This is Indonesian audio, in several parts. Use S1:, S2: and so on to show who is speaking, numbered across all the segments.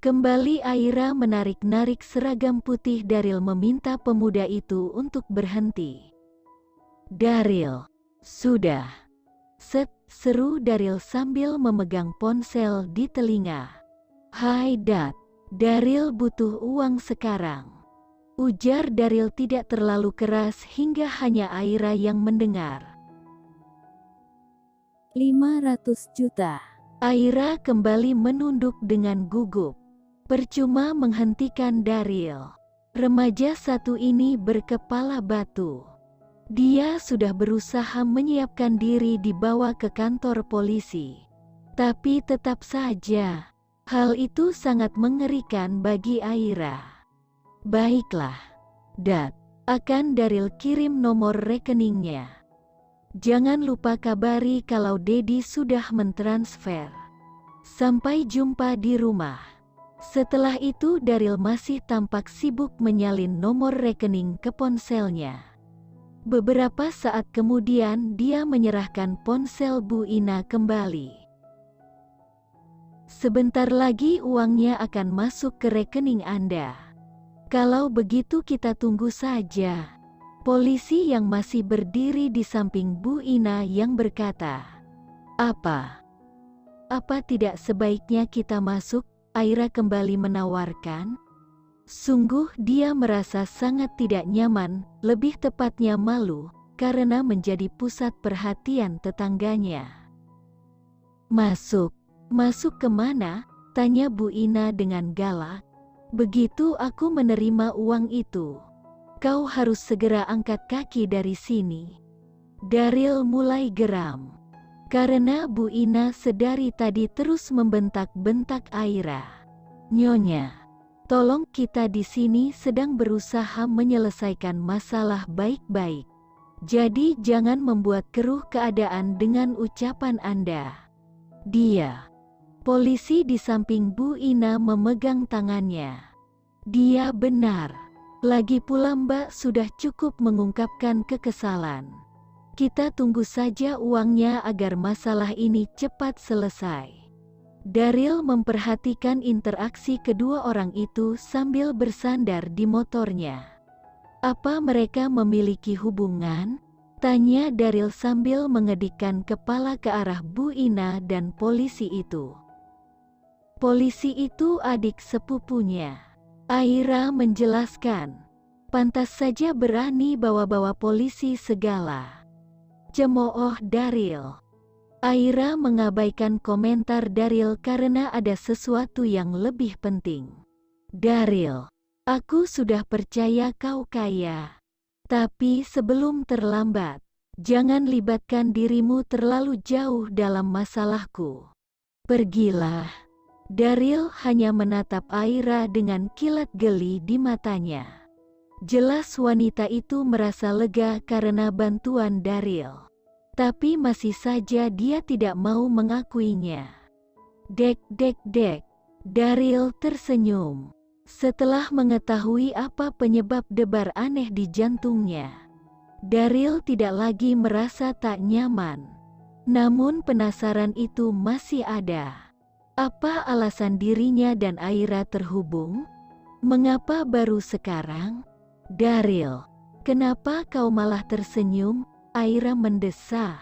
S1: Kembali Aira menarik-narik seragam putih. Daryl meminta pemuda itu untuk berhenti. "Daryl, sudah." Seru Daryl sambil memegang ponsel di telinga. "Hai Dad, Daryl butuh uang sekarang," ujar Daryl tidak terlalu keras hingga hanya Aira yang mendengar.
S2: 500 juta.
S1: Aira kembali menunduk dengan gugup. Percuma menghentikan Daryl. Remaja satu ini berkepala batu. Dia sudah berusaha menyiapkan diri dibawa ke kantor polisi. Tapi tetap saja, hal itu sangat mengerikan bagi Aira. "Baiklah, Dad, akan Daryl kirim nomor rekeningnya. Jangan lupa kabari kalau Dedi sudah mentransfer. Sampai jumpa di rumah." Setelah itu Daryl masih tampak sibuk menyalin nomor rekening ke ponselnya. Beberapa saat kemudian dia menyerahkan ponsel Bu Ina kembali. "Sebentar lagi uangnya akan masuk ke rekening Anda. Kalau begitu kita tunggu saja." Polisi yang masih berdiri di samping Bu Ina yang berkata, Apa tidak sebaiknya kita masuk?" Aira kembali menawarkan. Sungguh dia merasa sangat tidak nyaman, lebih tepatnya malu, karena menjadi pusat perhatian tetangganya. Masuk kemana?" tanya Bu Ina dengan galak. "Begitu aku menerima uang itu, kau harus segera angkat kaki dari sini." Daryl mulai geram, karena Bu Ina sedari tadi terus membentak-bentak Aira. "Nyonya, tolong, kita di sini sedang berusaha menyelesaikan masalah baik-baik. Jadi jangan membuat keruh keadaan dengan ucapan Anda." Dia. Polisi di samping Bu Ina memegang tangannya. "Dia benar. Lagi pula Mbak sudah cukup mengungkapkan kekesalan. Kita tunggu saja uangnya agar masalah ini cepat selesai." Daryl memperhatikan interaksi kedua orang itu sambil bersandar di motornya. "Apa mereka memiliki hubungan?" tanya Daryl sambil mengedikkan kepala ke arah Bu Ina dan polisi itu. "Polisi itu adik sepupunya," Aira menjelaskan. "Pantas saja berani bawa-bawa polisi segala," cemooh Daryl. Aira mengabaikan komentar Daryl karena ada sesuatu yang lebih penting. "Daryl, aku sudah percaya kau kaya. Tapi sebelum terlambat, jangan libatkan dirimu terlalu jauh dalam masalahku. Pergilah." Daryl hanya menatap Aira dengan kilat geli di matanya. Jelas wanita itu merasa lega karena bantuan Daryl. Tapi masih saja dia tidak mau mengakuinya. Dek. Daryl tersenyum. Setelah mengetahui apa penyebab debar aneh di jantungnya, Daryl tidak lagi merasa tak nyaman. Namun penasaran itu masih ada. Apa alasan dirinya dan Aira terhubung? Mengapa baru sekarang? "Daryl, kenapa kau malah tersenyum?" Aira mendesah.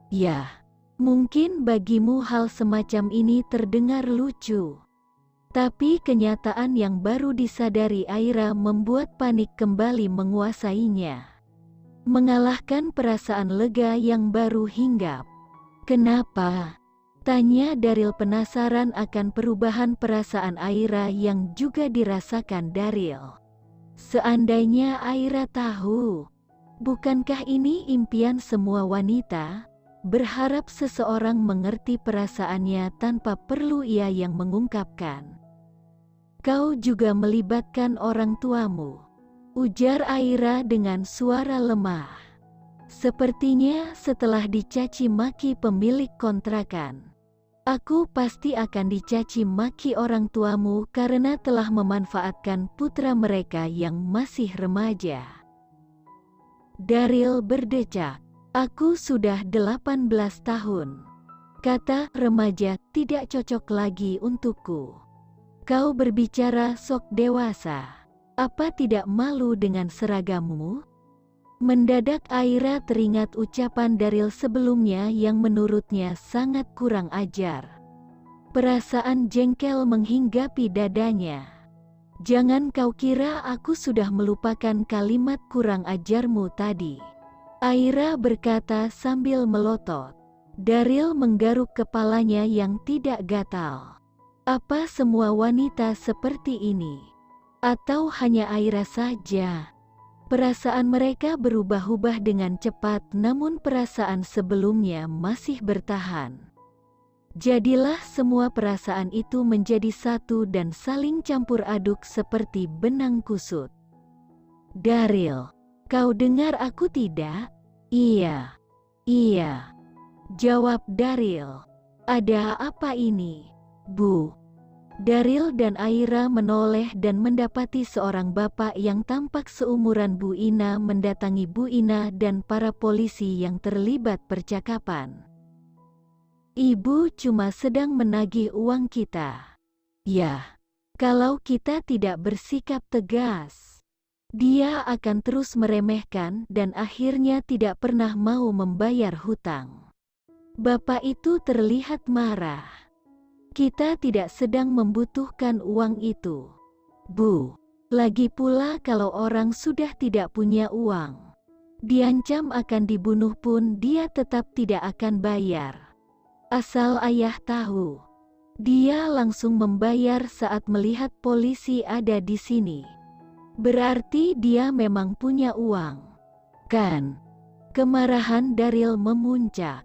S1: "Ya, mungkin bagimu hal semacam ini terdengar lucu. Tapi kenyataan yang baru disadari Aira membuat panik kembali menguasainya. Mengalahkan perasaan lega yang baru hinggap. "Kenapa?" tanya Daryl penasaran akan perubahan perasaan Aira yang juga dirasakan Daryl. Seandainya Aira tahu, bukankah ini impian semua wanita? Berharap seseorang mengerti perasaannya tanpa perlu ia yang mengungkapkan. "Kau juga melibatkan orang tuamu," ujar Aira dengan suara lemah. Sepertinya setelah dicaci maki pemilik kontrakan, "Aku pasti akan dicaci maki orang tuamu karena telah memanfaatkan putra mereka yang masih remaja." Daryl berdecak. "Aku sudah 18 tahun. Kata remaja tidak cocok lagi untukku. Kau berbicara sok dewasa. Apa tidak malu dengan seragammu? Mendadak Aira teringat ucapan Daryl sebelumnya yang menurutnya sangat kurang ajar. Perasaan jengkel menghinggapi dadanya. Jangan kau kira aku sudah melupakan kalimat kurang ajarmu tadi. Aira berkata sambil melotot. Daryl menggaruk kepalanya yang tidak gatal. Apa semua wanita seperti ini? Atau hanya Aira saja? Perasaan mereka berubah-ubah dengan cepat, namun perasaan sebelumnya masih bertahan. Jadilah semua perasaan itu menjadi satu dan saling campur aduk seperti benang kusut. Daryl, kau dengar aku tidak? Iya. Iya. Jawab Daryl. Ada apa ini, Bu? Daryl dan Aira menoleh dan mendapati seorang bapak yang tampak seumuran Bu Ina mendatangi Bu Ina dan para polisi yang terlibat percakapan. Ibu cuma sedang menagih uang kita. Ya, kalau kita tidak bersikap tegas, dia akan terus meremehkan dan akhirnya tidak pernah mau membayar hutang. Bapak itu terlihat marah. Kita tidak sedang membutuhkan uang itu, Bu. Lagi pula kalau orang sudah tidak punya uang, diancam akan dibunuh pun dia tetap tidak akan bayar. Asal ayah tahu, dia langsung membayar saat melihat polisi ada di sini. Berarti dia memang punya uang, kan? Kemarahan Daryl memuncak.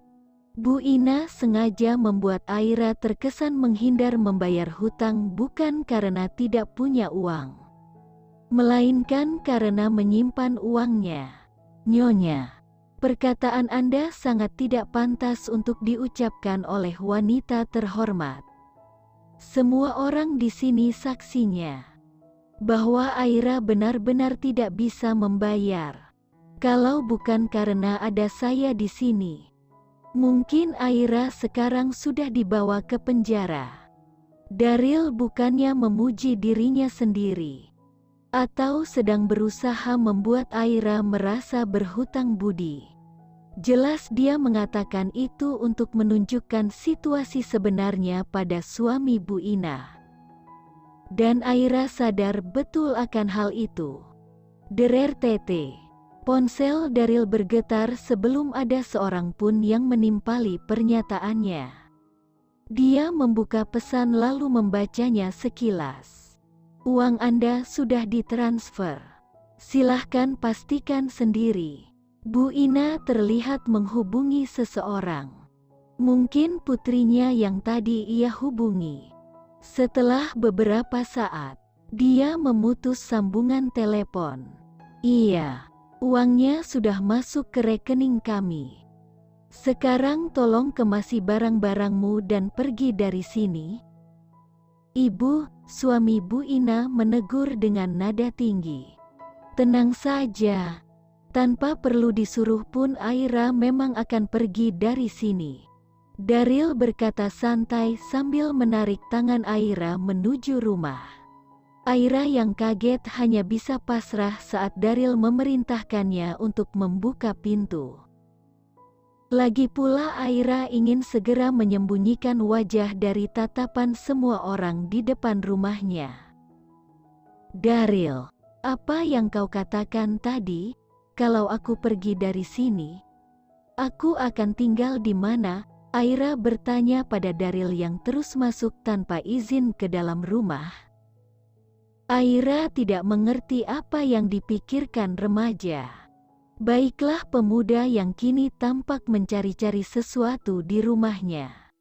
S1: Bu Ina sengaja membuat Aira terkesan menghindar membayar hutang bukan karena tidak punya uang, melainkan karena menyimpan uangnya. Nyonya, perkataan Anda sangat tidak pantas untuk diucapkan oleh wanita terhormat. Semua orang di sini saksinya bahwa Aira benar-benar tidak bisa membayar. Kalau bukan karena ada saya di sini, mungkin Aira sekarang sudah dibawa ke penjara. Daryl bukannya memuji dirinya sendiri, atau sedang berusaha membuat Aira merasa berhutang budi. Jelas dia mengatakan itu untuk menunjukkan situasi sebenarnya pada suami Bu Ina. Dan Aira sadar betul akan hal itu. Derer tete. Ponsel Daryl bergetar sebelum ada seorang pun yang menimpali pernyataannya. Dia membuka pesan lalu membacanya sekilas. Uang Anda sudah ditransfer. Silahkan pastikan sendiri. Bu Ina terlihat menghubungi seseorang. Mungkin putrinya yang tadi ia hubungi. Setelah beberapa saat, dia memutus sambungan telepon. Iya. Uangnya sudah masuk ke rekening kami. Sekarang tolong kemasi barang-barangmu dan pergi dari sini. Ibu, suami Bu Ina menegur dengan nada tinggi. Tenang saja. Tanpa perlu disuruh pun Aira memang akan pergi dari sini. Daryl berkata santai sambil menarik tangan Aira menuju rumah. Aira yang kaget hanya bisa pasrah saat Daryl memerintahkannya untuk membuka pintu. Lagi pula Aira ingin segera menyembunyikan wajah dari tatapan semua orang di depan rumahnya. Daryl, apa yang kau katakan tadi? Kalau aku pergi dari sini, aku akan tinggal di mana? Aira bertanya pada Daryl yang terus masuk tanpa izin ke dalam rumah. Aira tidak mengerti apa yang dipikirkan remaja. Baiklah pemuda yang kini tampak mencari-cari sesuatu di rumahnya.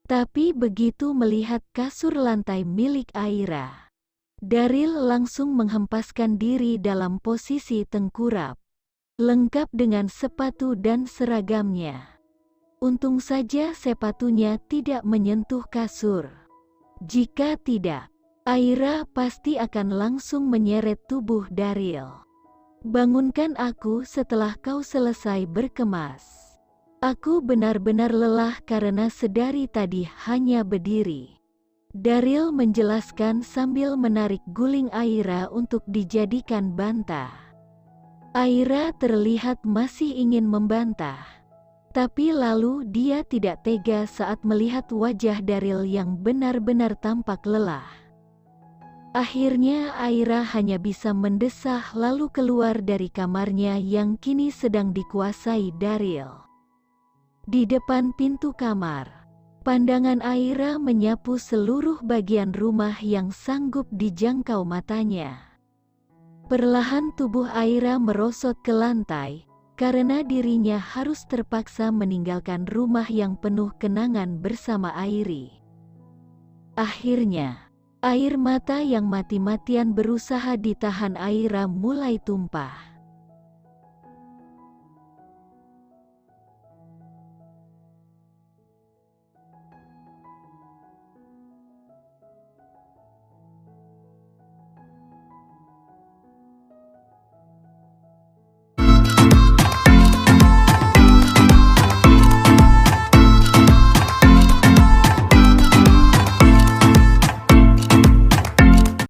S1: Tapi begitu melihat kasur lantai milik Aira, Daryl langsung menghempaskan diri dalam posisi tengkurap, lengkap dengan sepatu dan seragamnya. Untung saja sepatunya tidak menyentuh kasur. Jika tidak, Aira pasti akan langsung menyeret tubuh Daryl. Bangunkan aku setelah kau selesai berkemas. Aku benar-benar lelah karena sedari tadi hanya berdiri. Daryl menjelaskan sambil menarik guling Aira untuk dijadikan bantah. Aira terlihat masih ingin membantah. Tapi lalu dia tidak tega saat melihat wajah Daryl yang benar-benar tampak lelah. Akhirnya Aira hanya bisa mendesah lalu keluar dari kamarnya yang kini sedang dikuasai Daryl. Di depan pintu kamar, pandangan Aira menyapu seluruh bagian rumah yang sanggup dijangkau matanya. Perlahan tubuh Aira merosot ke lantai, karena dirinya harus terpaksa meninggalkan rumah yang penuh kenangan bersama Airi. Akhirnya, air mata yang mati-matian berusaha ditahan Aira mulai tumpah.